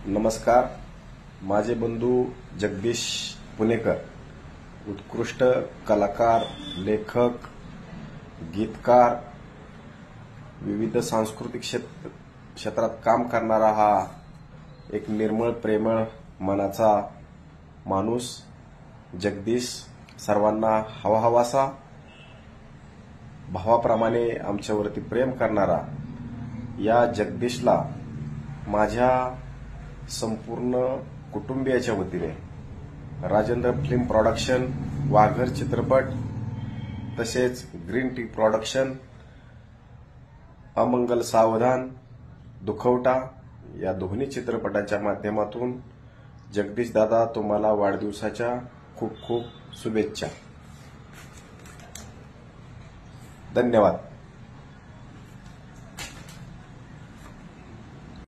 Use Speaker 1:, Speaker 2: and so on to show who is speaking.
Speaker 1: नमस्कार. माझे बंधू जगदीश पुणेकर, उत्कृष्ट कलाकार, लेखक, गीतकार, विविध सांस्कृतिक क्षेत्रात काम करणारा हा एक निर्मळ प्रेमळ मनाचा माणूस जगदीश, सर्वांना हवाहवासा, भावाप्रमाणे आमच्यावरती प्रेम करणारा या जगदीशला माझ्या संपूर्ण कुटुंबियाच्या वतीने राजेंद्र फिल्म प्रोडक्शन, वाघर चित्रपट तसेच ग्रीन टी प्रोडक्शन, अमंगल सावधान, दुखवटा या दोन्ही चित्रपटांच्या माध्यमातून जगदीश दादा तुम्हाला वाढदिवसाच्या खूप खूप शुभेच्छा. धन्यवाद.